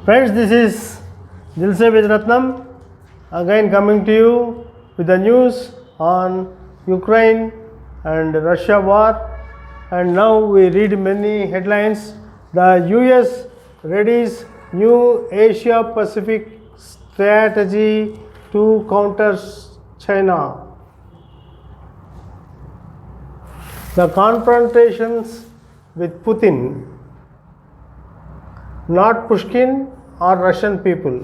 Friends, this is Dilse Vedratnam again coming to you with the news on Ukraine and Russia war. And now we read many headlines. The US readies new Asia Pacific strategy to counter China. The confrontations with Putin, not Pushkin or Russian people,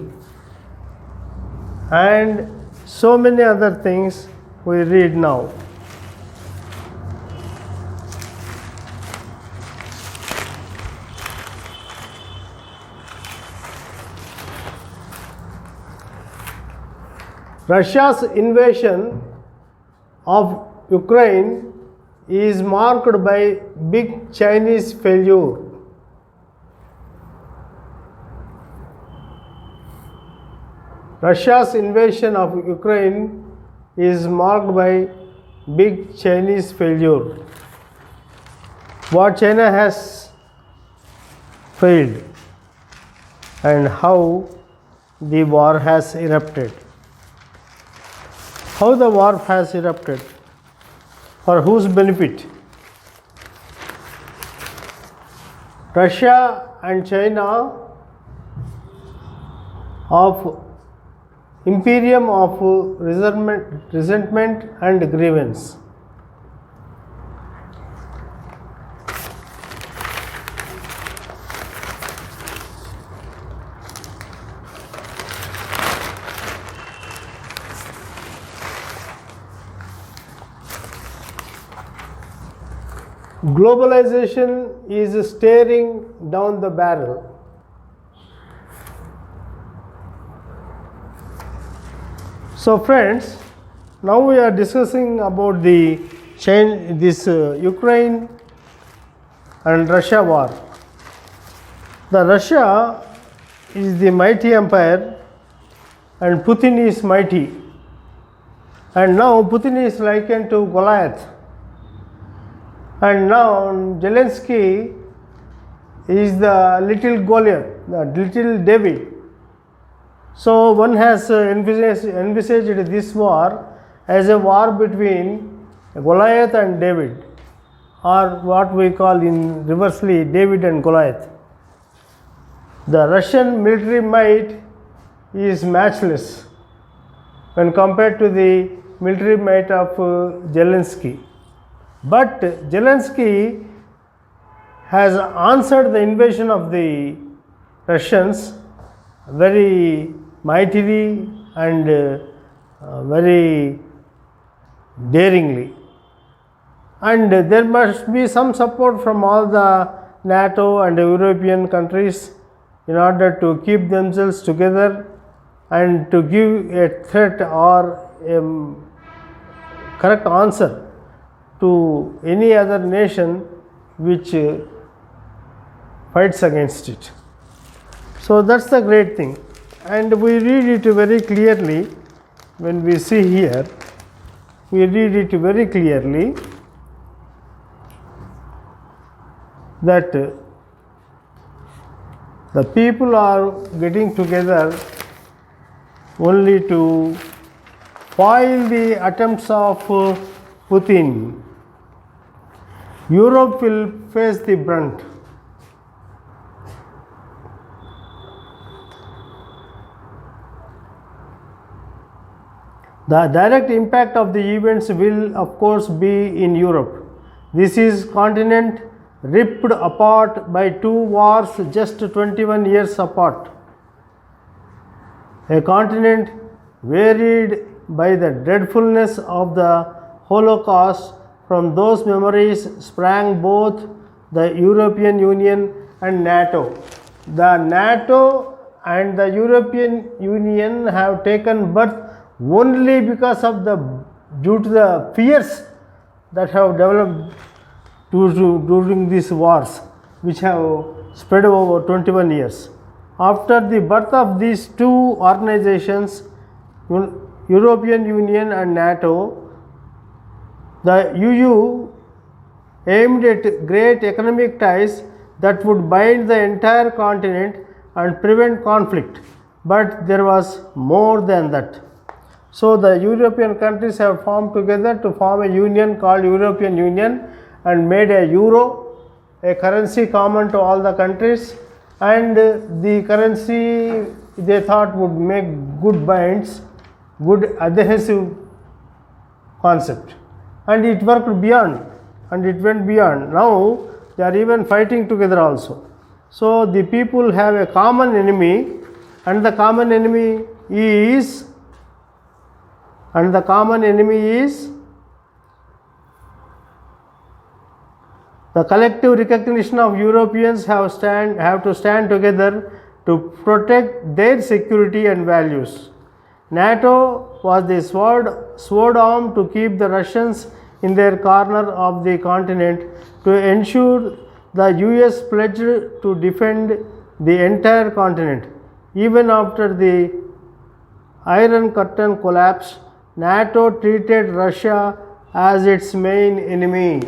and so many other things we read now. Russia's invasion of Ukraine is marked by big Chinese failure. Russia's invasion of Ukraine is marked by big Chinese failure. What China has failed and how the war has erupted. How the war has erupted, for whose benefit? Russia and China of imperium of resentment and grievance. Globalization is staring down the barrel. So friends, now we are discussing about this Ukraine and Russia war. The Russia is the mighty empire and Putin is mighty. And now Putin is likened to Goliath. And now Zelensky is the little Goliath, the little David. So one has envisaged this war as a war between Goliath and David, or what we call in reversely David and Goliath. The Russian military might is matchless when compared to the military might of Zelensky. But Zelensky has answered the invasion of the Russians very mightily and very daringly. And there must be some support from all the NATO and European countries in order to keep themselves together and to give a threat or a correct answer to any other nation which fights against it. So that's the great thing, and we read it very clearly. When we see here, we read it very clearly that the people are getting together only to foil the attempts of Putin. Europe will face the brunt. The direct impact of the events will of course be in Europe. This is continent ripped apart by two wars just 21 years apart. A continent wearied by the dreadfulness of the Holocaust. From those memories sprang both the European Union and NATO. The NATO and the European Union have taken birth only because of due to the fears that have developed during these wars, which have spread over 21 years. After the birth of these two organizations, European Union and NATO, the EU aimed at great economic ties that would bind the entire continent and prevent conflict. But there was more than that. So the European countries have formed together to form a union called European Union and made a euro, a currency common to all the countries, and the currency they thought would make good binds, good adhesive concept, and it worked beyond, and it went beyond. Now they are even fighting together also. So the people have a common enemy, and the common enemy is the collective recognition of Europeans have to stand together to protect their security and values. NATO was the sword arm to keep the Russians in their corner of the continent, to ensure the US pledged to defend the entire continent. Even after the Iron Curtain collapsed, NATO treated Russia as its main enemy.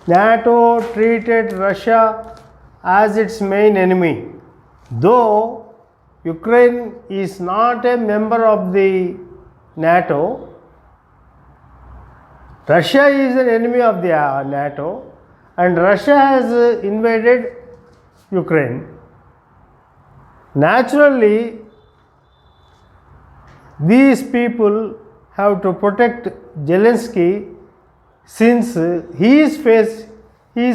NATO treated Russia as its main enemy. Though Ukraine is not a member of the NATO, Russia is an enemy of the NATO, and Russia has invaded Ukraine. Naturally, these people have to protect Zelensky, since he is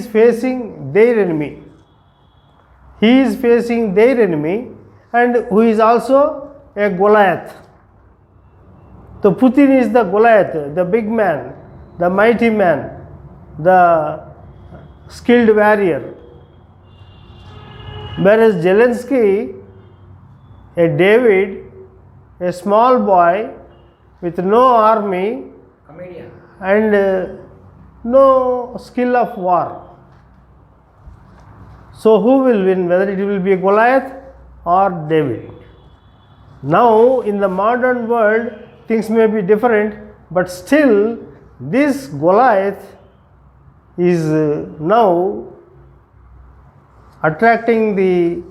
facing their enemy. He is facing their enemy, and who is also a Goliath. So Putin is the Goliath, the big man, the mighty man, the skilled warrior. Whereas Zelensky, a David, a small boy with no army and no skill of war. So who will win, whether it will be Goliath or David? Now in the modern world things may be different, but still this Goliath is now attracting the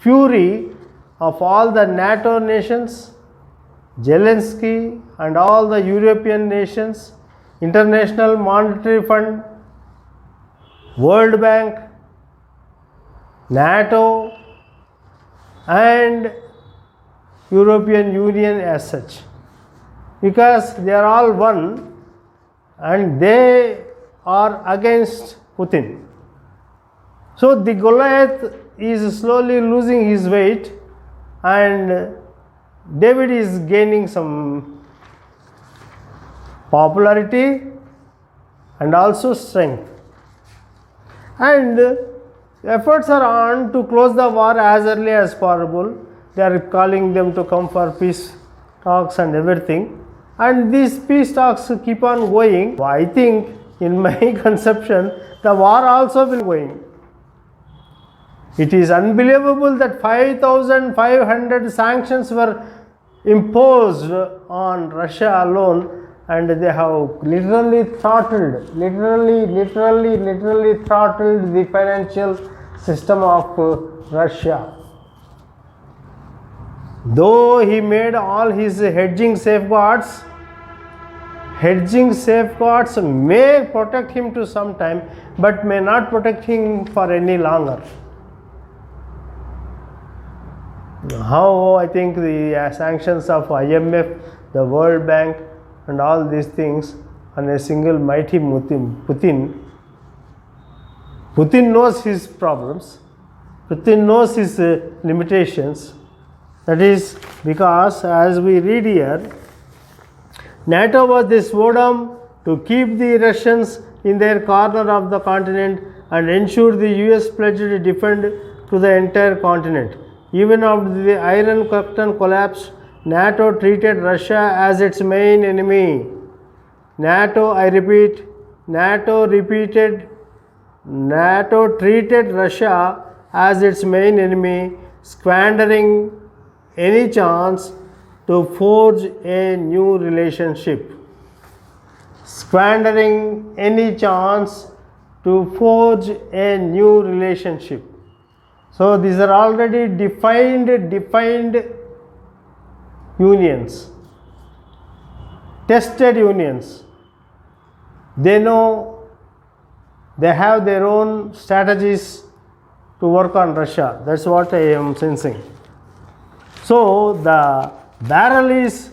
fury of all the NATO nations, Zelensky and all the European nations, International Monetary Fund, World Bank, NATO and European Union as such, because they are all one and they are against Putin. So the Goliath is slowly losing his weight and David is gaining some popularity and also strength. And efforts are on to close the war as early as possible. They are calling them to come for peace talks and everything. And these peace talks keep on going. I think, in my conception, the war also will going. It is unbelievable that 5,500 sanctions were imposed on Russia alone, and they have literally throttled the financial system of Russia. Though he made all his hedging safeguards may protect him to some time, but may not protect him for any longer. How I think the sanctions of IMF, the World Bank and all these things on a single mighty Putin knows his problems, Putin knows his limitations. That is because, as we read here, NATO was the sword arm to keep the Russians in their corner of the continent and ensure the US pledged to defend to the entire continent. Even after the Iron Curtain collapsed, NATO treated Russia as its main enemy. NATO treated Russia as its main enemy, squandering any chance to forge a new relationship. So these are already defined unions, tested unions. They know, they have their own strategies to work on Russia. That's what I am sensing. So the barrel is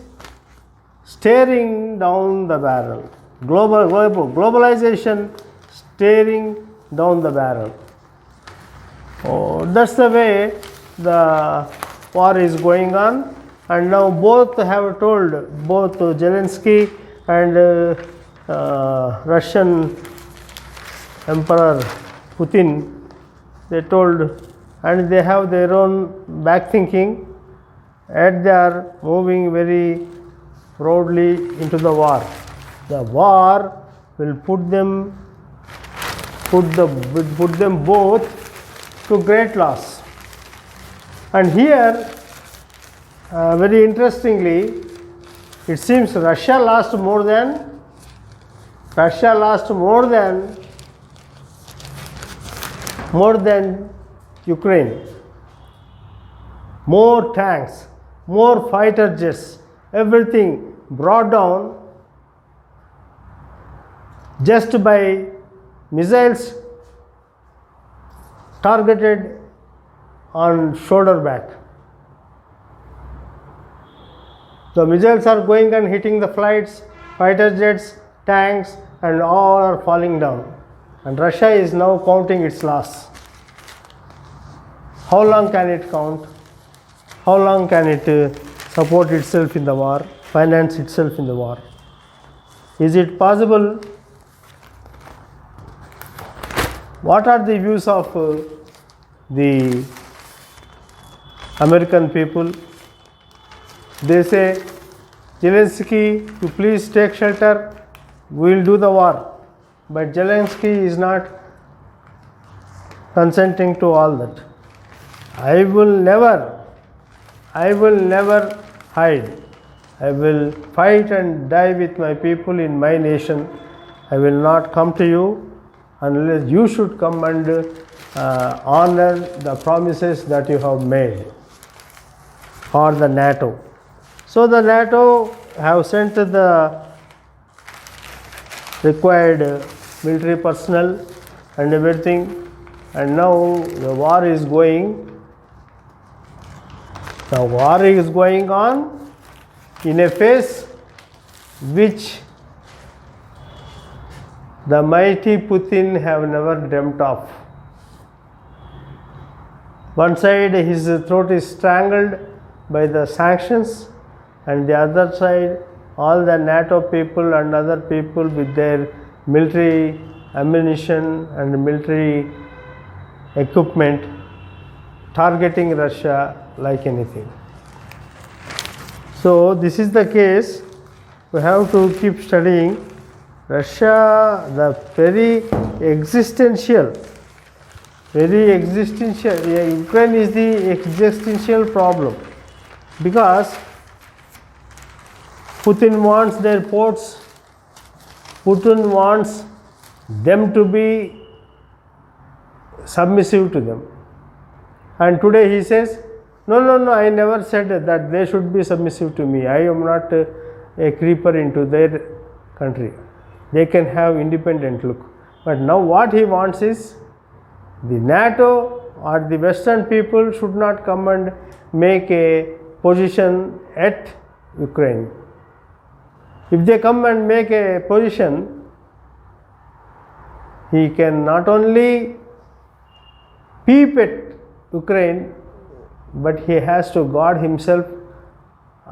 staring down the barrel. Globalization staring down the barrel. Oh, that's the way the war is going on, and now both have told, both Zelensky and Russian Emperor Putin, they told, and they have their own back thinking, and they are moving very proudly into the war. The war will put them both to great loss. And here, very interestingly, it seems Russia lost more than Ukraine. More tanks, more fighter jets, everything brought down just by missiles targeted on shoulder back. The missiles are going and hitting the flights, fighter jets, tanks, and all are falling down. And Russia is now counting its loss. How long can it count? How long can it support itself in the war, finance itself in the war? Is it possible? What are the views of the American people? They say, Zelensky, you please take shelter, we will do the war. But Zelensky is not consenting to all that. I will never hide. I will fight and die with my people in my nation. I will not come to you unless you should come and honor the promises that you have made for the NATO. So the NATO have sent the required military personnel and everything, and now the war is going. The war is going on in a phase which the mighty Putin have never dreamt of. One side his throat is strangled by the sanctions, and the other side all the NATO people and other people with their military ammunition and military equipment targeting Russia like anything. So this is the case. We have to keep studying. Russia, the very existential, Ukraine is the existential problem, because Putin wants their ports, Putin wants them to be submissive to them. And today he says, no, I never said that they should be submissive to me. I am not a creeper into their country. They can have independent look. But now what he wants is the NATO or the Western people should not come and make a position at Ukraine. If they come and make a position, he can not only peep at Ukraine, but he has to guard himself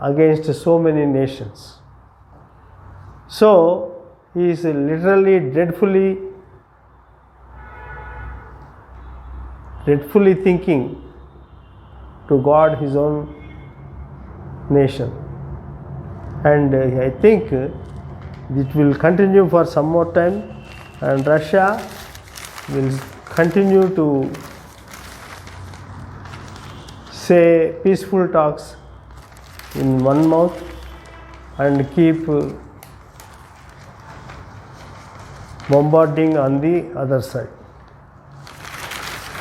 against so many nations. So he is literally dreadfully thinking to guard his own nation. And I think it will continue for some more time, and Russia will continue to say peaceful talks in one mouth and keep bombarding on the other side.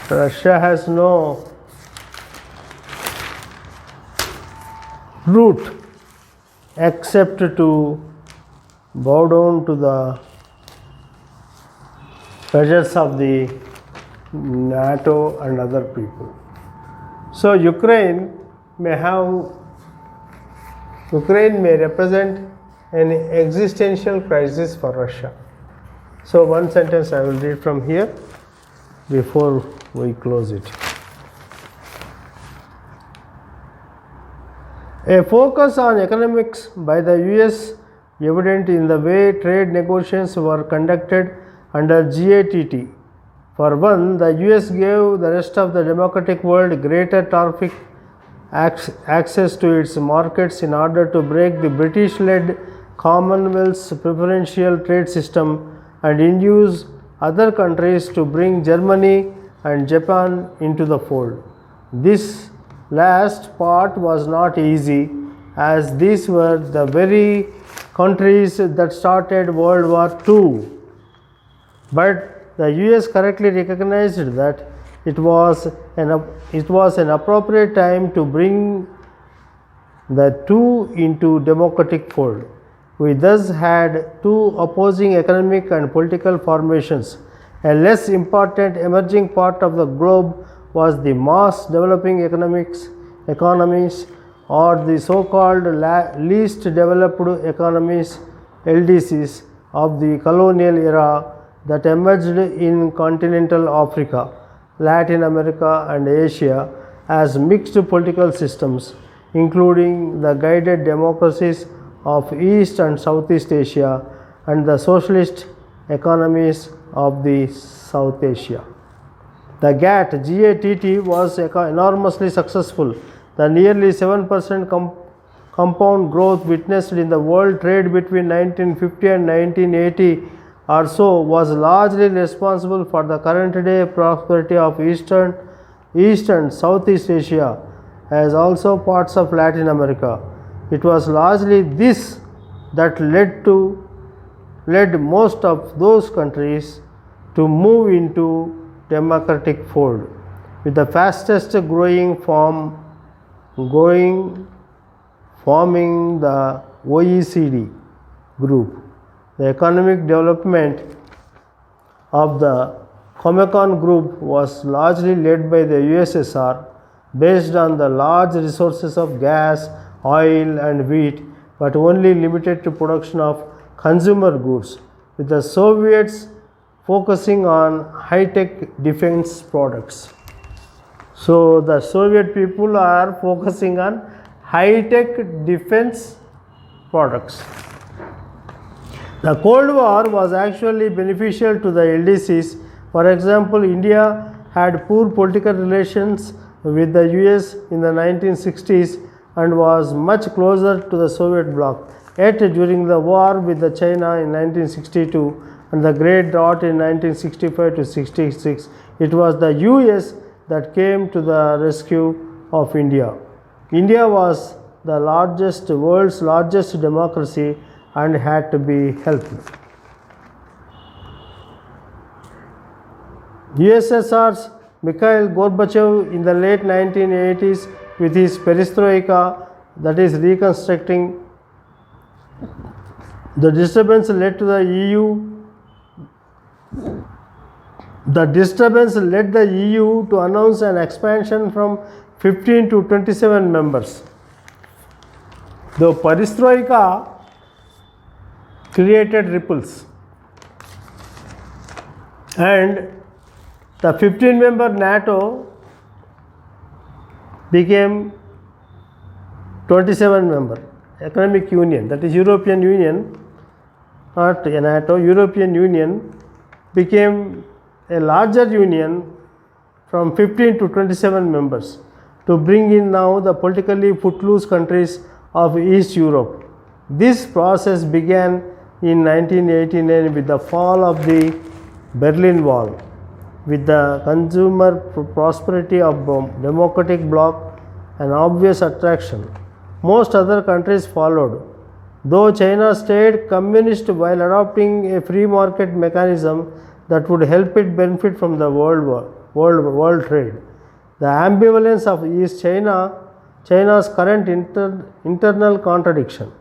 Russia has no route except to bow down to the pressures of the NATO and other people. So Ukraine may represent an existential crisis for Russia. So one sentence I will read from here before we close it. A focus on economics by the US evident in the way trade negotiations were conducted under GATT. For one, the US gave the rest of the democratic world greater tariff access to its markets in order to break the British-led Commonwealth's preferential trade system and induce other countries to bring Germany and Japan into the fold. This last part was not easy, as these were the very countries that started World War II. But the US correctly recognized that it was an appropriate time to bring the two into democratic fold. We thus had two opposing economic and political formations. A less important emerging part of the globe was the mass developing economies, or the so-called least developed economies, LDCs, of the colonial era that emerged in continental Africa, Latin America and Asia as mixed political systems, including the guided democracies of East and Southeast Asia and the socialist economies of the South Asia. The GATT was enormously successful. The nearly 7% compound growth witnessed in the world trade between 1950 and 1980 or so was largely responsible for the current day prosperity of East and Southeast Asia, as also parts of Latin America. It was largely this that led most of those countries to move into democratic fold, with the fastest growing forming the OECD group. The economic development of the Comecon group was largely led by the USSR, based on the large resources of gas, oil and wheat, but only limited to production of consumer goods, with the Soviets focusing on high-tech defense products. So the Soviet people are focusing on high-tech defense products. The Cold War was actually beneficial to the LDCs. For example, India had poor political relations with the US in the 1960s and was much closer to the Soviet bloc. Yet during the war with the China in 1962 and the Great Drought in 1965 to 66, it was the US that came to the rescue of India. India was the world's largest democracy and had to be helped. USSR's Mikhail Gorbachev in the late 1980s, with his perestroika, that is reconstructing, the disturbance led the EU to announce an expansion from 15 to 27 members. The perestroika created ripples, and the 15-member NATO became 27-member economic union, that is European Union, not NATO. European Union became a larger union from 15 to 27 members to bring in now the politically footloose countries of East Europe. This process began in 1989 with the fall of the Berlin Wall. With the consumer prosperity of democratic bloc an obvious attraction, most other countries followed. Though China stayed communist while adopting a free market mechanism that would help it benefit from the World War. world trade. The ambivalence is China's current internal contradiction.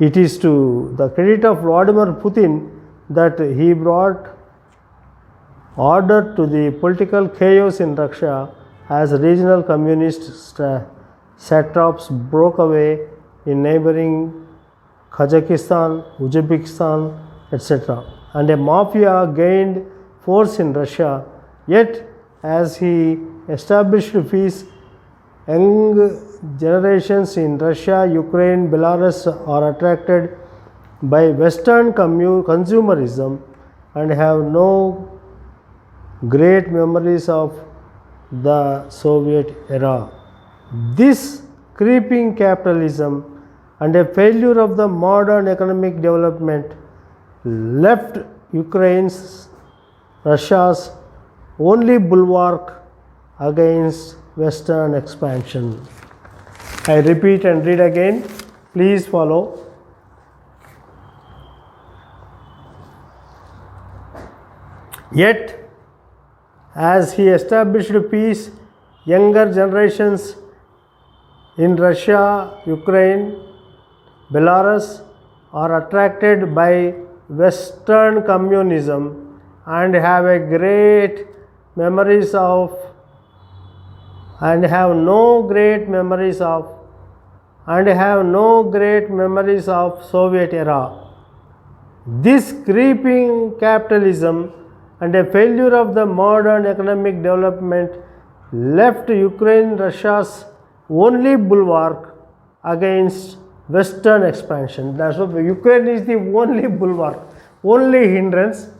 It is to the credit of Vladimir Putin that he brought order to the political chaos in Russia as regional communist satraps broke away in neighboring Kazakhstan, Uzbekistan, etc. and a mafia gained force in Russia. Yet, as he established peace, young generations in Russia, Ukraine, Belarus are attracted by Western consumerism and have no great memories of the Soviet era. This creeping capitalism and a failure of the modern economic development left Russia's only bulwark against Western expansion. I repeat and read again. Please follow. Yet, as he established peace, younger generations in Russia, Ukraine, Belarus are attracted by Western communism and have no great memories of Soviet era. This creeping capitalism and a failure of the modern economic development left Russia's only bulwark against Western expansion. That's what Ukraine is the only bulwark, only hindrance.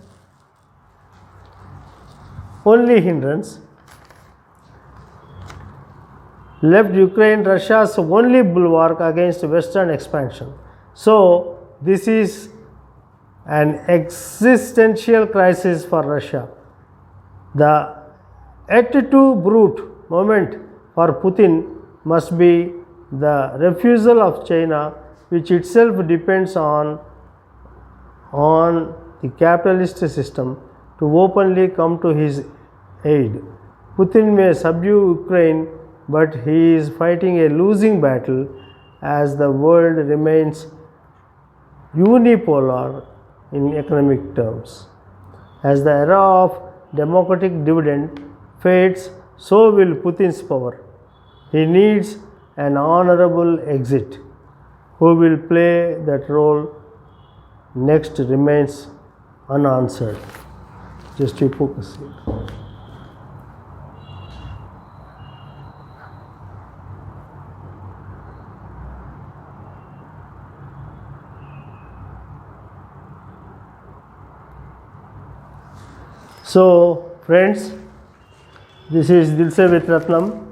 Left Russia's only bulwark against Western expansion. So, this is an existential crisis for Russia. The et tu brute moment for Putin must be the refusal of China, which itself depends on the capitalist system, to openly come to his aid. Putin may subdue Ukraine, but he is fighting a losing battle as the world remains unipolar in economic terms. As the era of democratic dividend fades, so will Putin's power. He needs an honorable exit. Who will play that role next remains unanswered. Just you focus here. So, friends, this is Dilse with Ratnam.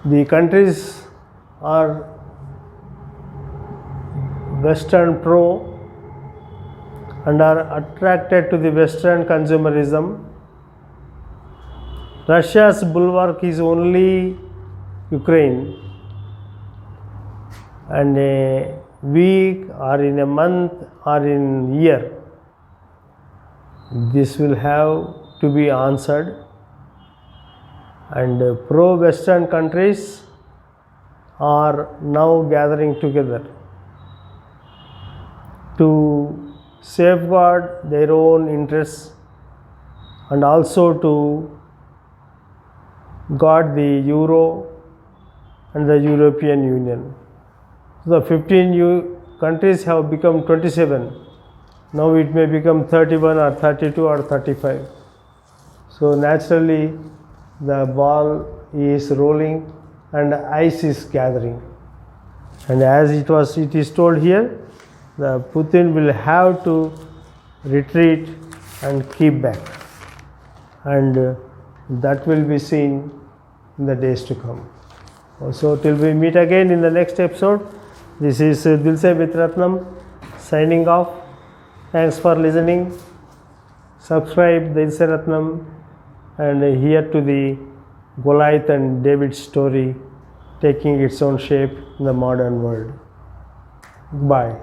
The countries are Western pro and are attracted to the Western consumerism. Russia's bulwark is only Ukraine, and a week or in a month or in year, this will have to be answered. And pro-Western countries are now gathering together to safeguard their own interests and also to guard the Euro and the European Union. So the 15 countries have become 27. Now it may become 31 or 32 or 35. So naturally, the ball is rolling and ice is gathering. And as it is told here, the Putin will have to retreat and keep back. And that will be seen in the days to come. So till we meet again in the next episode, this is Dilse with Ratnam signing off. Thanks for listening. Subscribe Dilse Ratnam and hear to the Goliath and David story taking its own shape in the modern world. Bye.